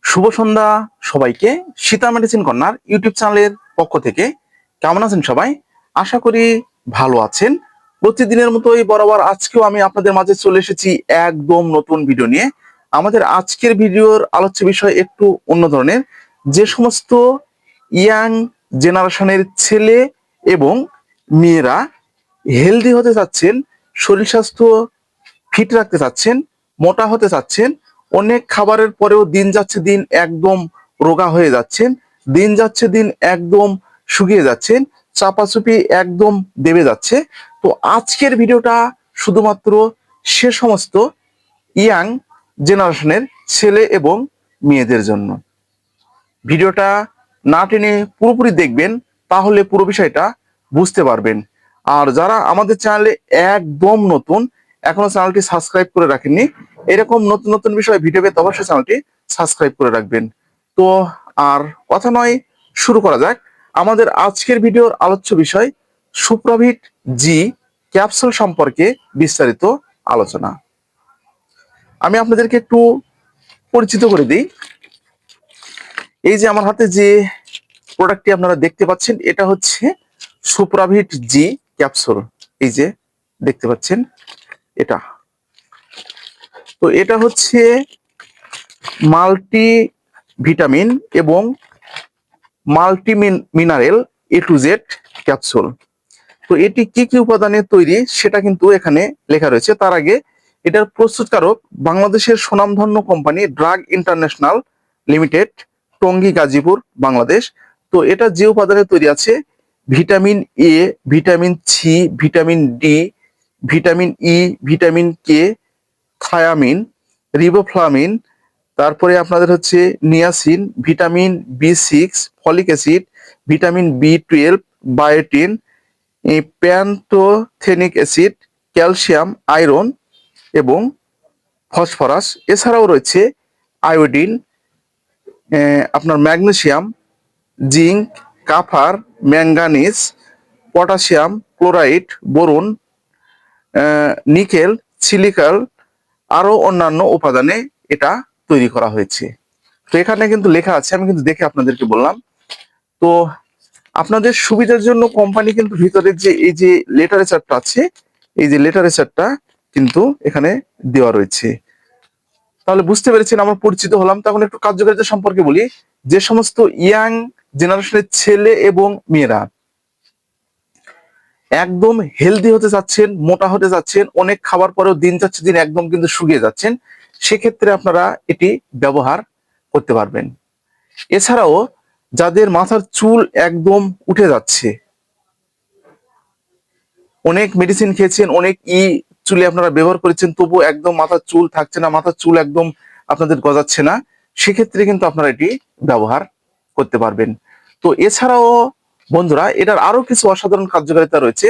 শুভ সন্ধ্যা সবাইকে। Sita medicine corner YouTube চ্যানেলের পক্ষ থেকে কেমন আছেন সবাই? আশা করি ভালো আছেন। প্রতিদিনের মতোই বরাবর আজকেও আমি আপনাদের মাঝে চলে এসেছি একদম নতুন ভিডিও নিয়ে। আমাদের আজকের ভিডিওর আলোচ্য বিষয় একটু অন্য ধরনের। যে সমস্ত ইয়াং জেনারেশনের ছেলে এবং মেয়েরা হেলদি হতে চাচ্ছেন, শরীর স্বাস্থ্য ফিট রাখতে চাচ্ছেন, মোটা হতে চাচ্ছেন, অনেক খাবারের পরেও দিন যাচ্ছে দিন একদম রোগা হয়ে যাচ্ছেন, দিন যাচ্ছে দিন একদম শুকিয়ে যাচ্ছেন, চাপাচুপি একদম দেবে যাচ্ছে। তো আজকের ভিডিওটা শুধুমাত্র সে সমস্ত ইয়াং জেনারেশনের ছেলে এবং মেয়েদের জন্য। ভিডিওটা না টেনে পুরোপুরি দেখবেন, তাহলে পুরো বিষয়টা বুঝতে পারবেন। আর যারা আমাদের চ্যানেলে একদম নতুন, এখনো চ্যানেলটি সাবস্ক্রাইব করে রাখেননি, এরকম নতুন নতুন বিষয় ভিডিও পেতে অবশ্যই চ্যানেলটি সাবস্ক্রাইব করে রাখবেন। তো আর কথা নয়, শুরু করা যাক। আমাদের আজকের ভিডিওর আলোচ্য বিষয় সুপ্রভিট জি ক্যাপসুল সম্পর্কে বিস্তারিত আলোচনা। আমি আপনাদেরকে একটু পরিচিত করে দিই। এই যে আমার হাতে যে প্রোডাক্টটি আপনারা দেখতে পাচ্ছেন, এটা হচ্ছে সুপ্রাভিট জি ক্যাপসুল। এই যে দেখতে পাচ্ছেন এটা, তো এটা হচ্ছে মাল্টি ভিটামিন এবং multi mineral A to Z capsule. তো এটি কি কি উপাদানে তৈরি সেটা কিন্তু এখানে লেখা রয়েছে। তার আগে এটার প্রস্তুতকারক বাংলাদেশের সুনামধন্য company drug international limited, Tongi, Gazipur, Bangladesh. তো এটা যে উপাদানে তৈরি আছে, vitamin A, vitamin C, vitamin D, vitamin E, vitamin K, thymine, রিবোফ্লামিন, তারপরে আপনাদের হচ্ছে niacin, vitamin বি6, folic acid, vitamin বি12, বায়োটিন, pantothenic acid, calcium, iron এবং ফসফরাস। এছাড়াও রয়েছে আয়োডিন, আপনার ম্যাগনেসিয়াম, জিঙ্ক, কাফার, manganese, potassium, chloride, boron, nickel, সিলিকাল, আরো অন্যান্য উপাদানে এটা তৈরি করা হয়েছে। তো এখানে কিন্তু লেখা আছে, আমি কিন্তু দেখে আপনাদেরকে বললাম। তো আপনাদের সুবিধার জন্য কোম্পানি কিন্তু ভিতরে যে এই যে লিটারেচারটা আছে, এই যে লিটারেচারটা কিন্তু এখানে দেওয়া রয়েছে। তাহলে বুঝতে পেরেছেন, আমরা পরিচিত হলাম। তখন একটু কার্যকারিতা সম্পর্কে বলি। যে সমস্ত ইয়াং জেনারেশনের ছেলে এবং মেয়েরা একদম হেলদি হতে চাচ্ছেন, মোটা হতে চাচ্ছেন, অনেক খাবার পরেও দিন যাচ্ছে দিন একদম কিন্তু শুকিয়ে যাচ্ছেন, সেক্ষেত্রে আপনারা এটি ব্যবহার করতে পারবেন। এছাড়াও যাদের মাথার চুল একদম উঠে যাচ্ছে, অনেক মেডিসিন খেয়েছেন, অনেক চুলে আপনারা ব্যবহার করেছেন, তবু একদম মাথার চুল থাকছে না, মাথার চুল একদম আপনাদের গজাচ্ছে না, সেক্ষেত্রে কিন্তু আপনারা এটি ব্যবহার করতে পারবেন। তো এছাড়াও বন্ধুরা, এটার আরো কিছু অসাধারণ কার্যকারিতা রয়েছে।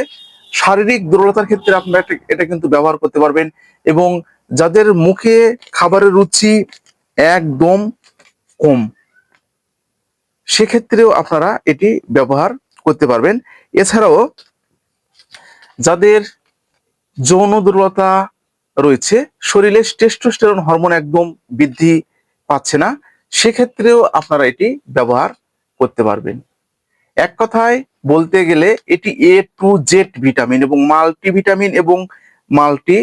শারীরিক দুর্বলতার ক্ষেত্রে আপনারা এটা কিন্তু ব্যবহার করতে পারবেন, এবং যাদের মুখে খাবারের রুচি একদম কম, সেক্ষেত্রেও আপনারা এটি ব্যবহার করতে পারবেন। এছাড়াও যাদের যৌন দুর্বলতা রয়েছে, শরীরে টেস্টোস্টেরন হরমোন একদম বৃদ্ধি পাচ্ছে না, সেক্ষেত্রেও আপনারা এটি ব্যবহার করতে পারবেন। এক কথায় বলতে গেলে এটি এ টু জেড ভিটামিন এবং মাল্টিভিটামিন এবং মাল্টি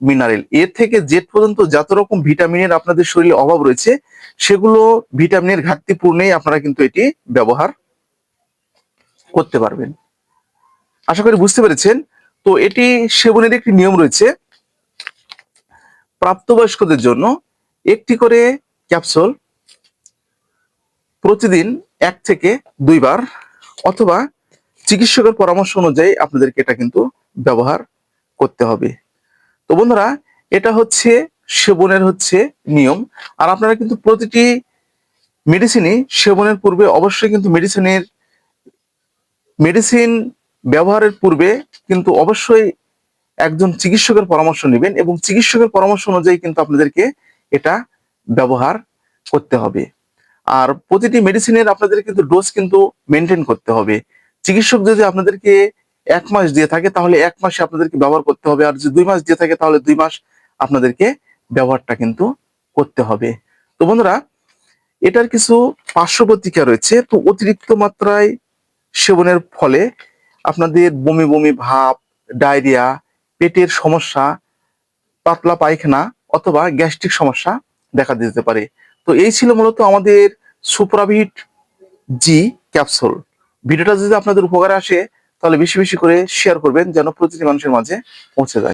মিনারেল, এ থেকে জেড পর্যন্ত যত রকম ভিটামিনের আপনাদের শরীরে অভাব রয়েছে, সেগুলো ভিটামিনের ঘাটতি পূরণেই আপনারা কিন্তু এটি ব্যবহার করতে পারবেন। আশা করি বুঝতে পেরেছেন। তো এটি সেবনের একটি নিয়ম রয়েছে। প্রাপ্তবয়স্কদের জন্য একটি করে ক্যাপসুল প্রতিদিন 1 থেকে 2 বার, অথবা চিকিৎসকের পরামর্শ অনুযায়ী আপনাদেরকে এটা কিন্তু ব্যবহার করতে হবে। তো বন্ধুরা, এটা হচ্ছে সেবনের নিয়ম। আর আপনারা কিন্তু প্রতিটি মেডিসিনই সেবনের পূর্বে অবশ্যই কিন্তু মেডিসিন ব্যবহারের পূর্বে কিন্তু অবশ্যই একজন চিকিৎসকের পরামর্শ নেবেন, এবং চিকিৎসকের পরামর্শ অনুযায়ী কিন্তু আপনাদেরকে এটা ব্যবহার করতে হবে। আর প্রতিটি মেডিসিনের আপনাদের কিন্তু ডোজ কিন্তু মেনটেন করতে হবে। চিকিৎসক যদি আপনাদেরকে 1 মাস দিয়ে থাকে, তাহলে 1 মাসে আপনাদেরকে ব্যবহার করতে হবে। আর যদি 2 মাস দিয়ে থাকে, তাহলে 2 মাস আপনাদেরকে ব্যবহারটা কিন্তু করতে হবে। তো বন্ধুরা, এটার কিছু পার্শ্ব প্রতিক্রিয়া রয়েছে। তো অতিরিক্ত মাত্রায় সেবনের ফলে আপনাদের বমি বমি ভাব, ডায়রিয়া, পেটের সমস্যা, পাতলা পায়খানা অথবা গ্যাস্ট্রিক সমস্যা দেখা দিতে পারে। তো এই ছিল মূলত আমাদের সুপ্রাভিট জি ক্যাপসুল। ভিডিওটা যদি আপনাদের উপকারে আসে তাহলে বেশি বেশি করে শেয়ার করবেন যেন প্রতিটি মানুষের মাঝে পৌঁছে যায়।